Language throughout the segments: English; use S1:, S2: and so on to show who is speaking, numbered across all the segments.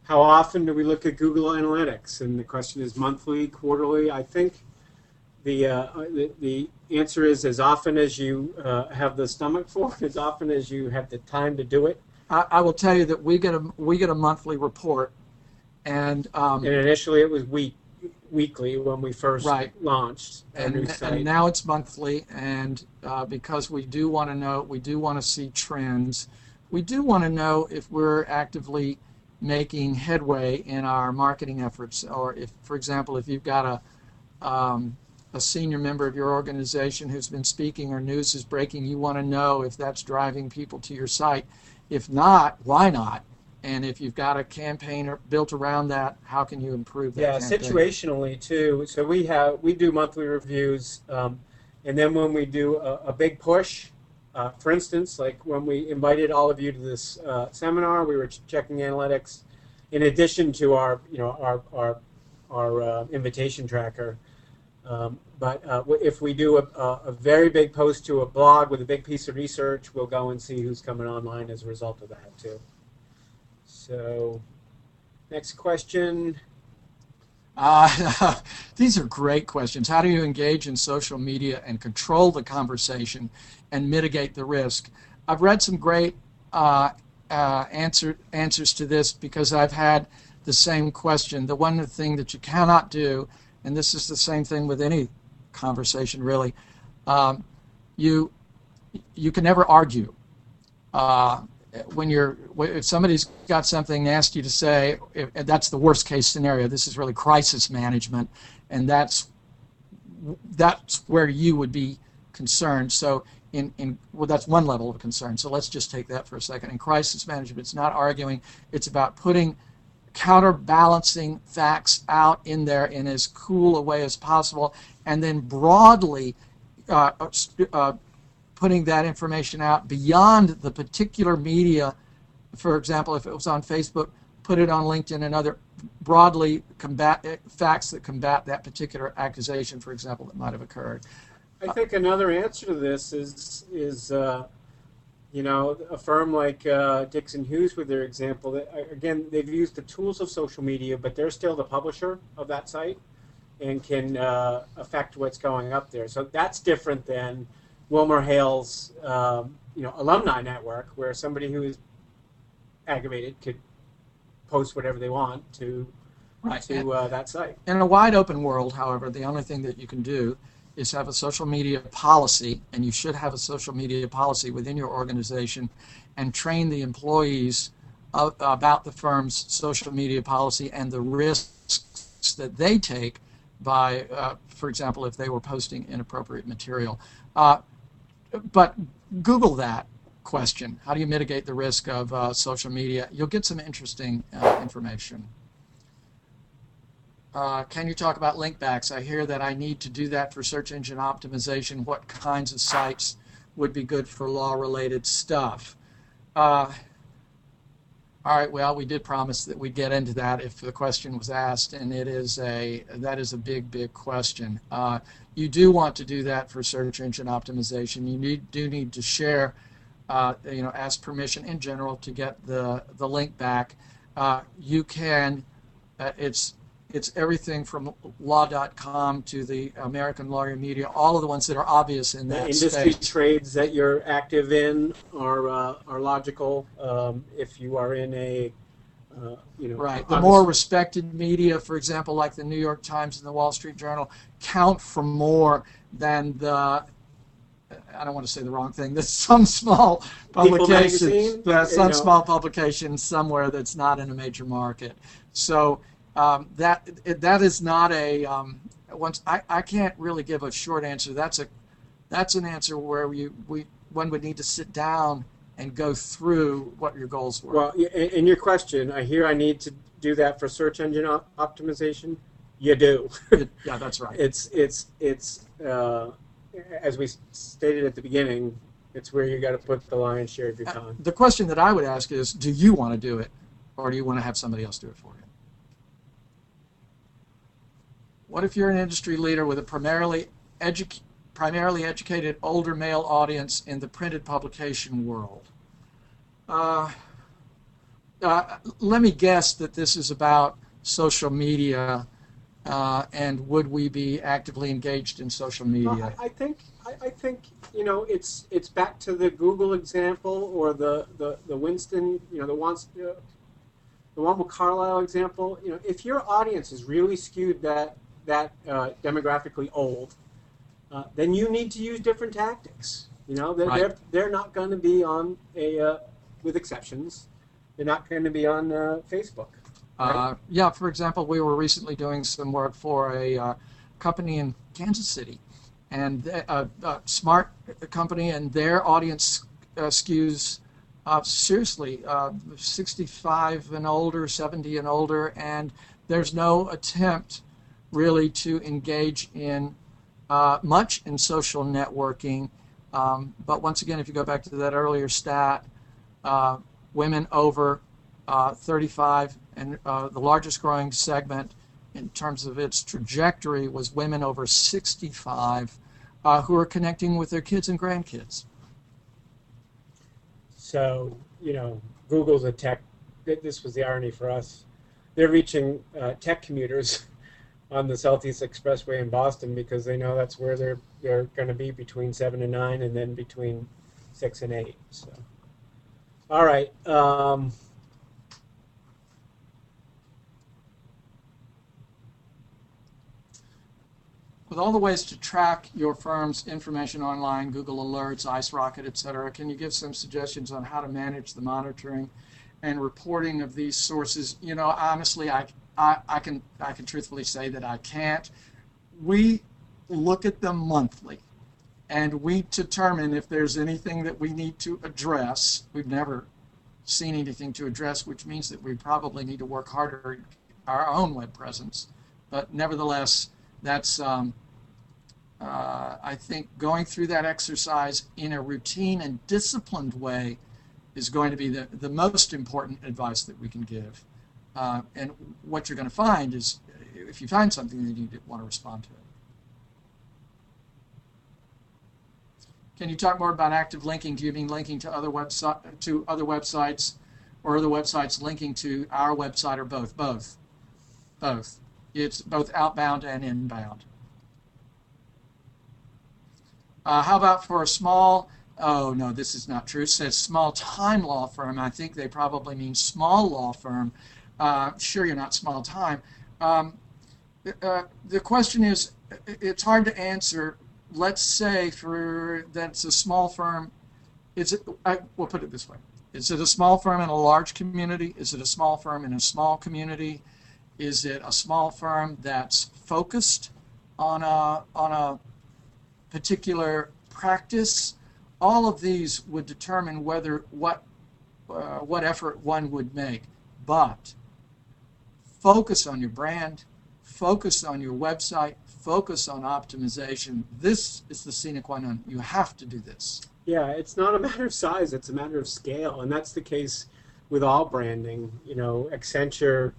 S1: how often do we look at Google Analytics? And the question is monthly, quarterly. I think the answer is as often as you have the stomach for, as often as you have the time to do it.
S2: I will tell you that we get a monthly report, and
S1: And initially it was weekly when we first
S2: right.
S1: launched our new site.
S2: And now it's monthly, and because we do want to know, we do want to see trends, we do want to know if we're actively making headway in our marketing efforts, or if, for example, if you've got a senior member of your organization who's been speaking or news is breaking, you want to know if that's driving people to your site. If not, why not? And if you've got a campaign built around that, how can you improve that campaign?
S1: Situationally too. So we do monthly reviews, and then when we do a big push, for instance, like when we invited all of you to this seminar, we were checking analytics, in addition to our invitation tracker. But if we do a very big post to a blog with a big piece of research, we'll go and see who's coming online as a result of that too. So, next question.
S2: These are great questions. How do you engage in social media and control the conversation and mitigate the risk? I've read some great answers to this because I've had the same question. The one thing that you cannot do, and this is the same thing with any conversation really, you can never argue. If somebody's got something nasty to say, that's the worst case scenario. This is really crisis management, and that's where you would be concerned. So well, that's one level of concern. So let's just take that for a second. In crisis management, it's not arguing. It's about putting counterbalancing facts out in there in as cool a way as possible, and then broadly putting that information out beyond the particular media. For example, if it was on Facebook, put it on LinkedIn and other broadly combat facts that combat that particular accusation, for example, that might have occurred.
S1: I think another answer to this is a firm like Dixon Hughes, with their example, that again, they've used the tools of social media, but they're still the publisher of that site and can affect what's going up there. So that's different than Wilmer Hale's alumni network, where somebody who is aggravated could post whatever they want to that site.
S2: In a wide open world, however, the only thing that you can do is have a social media policy, and you should have a social media policy within your organization, and train the employees about the firm's social media policy and the risks that they take by, for example, if they were posting inappropriate material. But Google that question. How do you mitigate the risk of social media? You'll get some interesting information. Can you talk about link backs? I hear that I need to do that for search engine optimization. What kinds of sites would be good for law-related stuff? All right, well, we did promise that we'd get into that if the question was asked, and that is a big, big question. You do want to do that for search engine optimization. You do need to share, ask permission in general to get the link back. You can, it's everything from law.com to the American Lawyer Media, all of the ones that are obvious in that
S1: space. The industry
S2: space.
S1: trades that you're active in are logical. If you are in a,
S2: right. The more respected media, for example, like the New York Times and the Wall Street Journal, count for more than the, I don't want to say the wrong thing, there's some small publication, small publication somewhere that's not in a major market. So that is not a I can't really give a short answer. That's an answer where one would need to sit down and go through what your goals were.
S1: Well, in your question, I hear I need to do that for search engine optimization. You do.
S2: Yeah, that's right.
S1: It's as we stated at the beginning, it's where you got to put the lion's share of your time.
S2: The question that I would ask is, do you want to do it, or do you want to have somebody else do it for you? What if you're an industry leader with a primarily educated older male audience in the printed publication world? let me guess that this is about social media, and would we be actively engaged in social
S1: Well,
S2: media?
S1: I think it's back to the Google example or the Winston the one with Carlisle example. If your audience is really skewed demographically old, then you need to use different tactics.
S2: Right.
S1: They're not going to be on with exceptions, they're not going to be on Facebook, right?
S2: Yeah, for example, we were recently doing some work for a company in Kansas City, and a smart company, and their audience skews seriously 65 and older, 70 and older, and there's no attempt really to engage in much in social networking. But once again, if you go back to that earlier stat, women over 35, and the largest growing segment in terms of its trajectory was women over 65 who are connecting with their kids and grandkids.
S1: So, Google's a tech. This was the irony for us. They're reaching tech commuters on the Southeast Expressway in Boston because they know that's where they're going to be between 7 and 9, and then between 6 and 8. So, all right.
S2: With all the ways to track your firm's information online, Google Alerts, icerocket, etc., can you give some suggestions on how to manage the monitoring and reporting of these sources? Honestly, I can truthfully say that I can't. We look at them monthly, and we determine if there's anything that we need to address. We've never seen anything to address, which means that we probably need to work harder our own web presence. But nevertheless, that's I think going through that exercise in a routine and disciplined way is going to be the most important advice that we can give. And what you're going to find is, if you find something, then you want to respond to it. Can you talk more about active linking? Do you mean linking to other websites, or other websites linking to our website, or both? Both. It's both outbound and inbound. How about for a small, oh no, this is not true. It says small time law firm. I think they probably mean small law firm. Sure, you're not small time. The question is, it's hard to answer. Let's say that's a small firm. We'll put it this way. Is it a small firm in a large community? Is it a small firm in a small community? Is it a small firm that's focused on a particular practice? All of these would determine what effort one would make. But focus on your brand, focus on your website, focus on optimization. This is the sine qua non. You have to do this.
S1: Yeah, it's not a matter of size, it's a matter of scale. And that's the case with all branding. Accenture,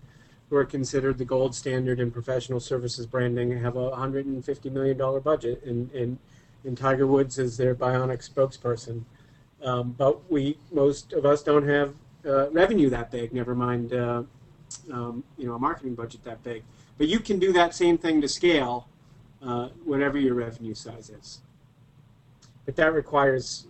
S1: who are considered the gold standard in professional services branding, have a $150 million budget, and Tiger Woods is their bionic spokesperson. But most of us don't have revenue that big, never mind a marketing budget that big. But you can do that same thing to scale, whatever your revenue size is. But that requires,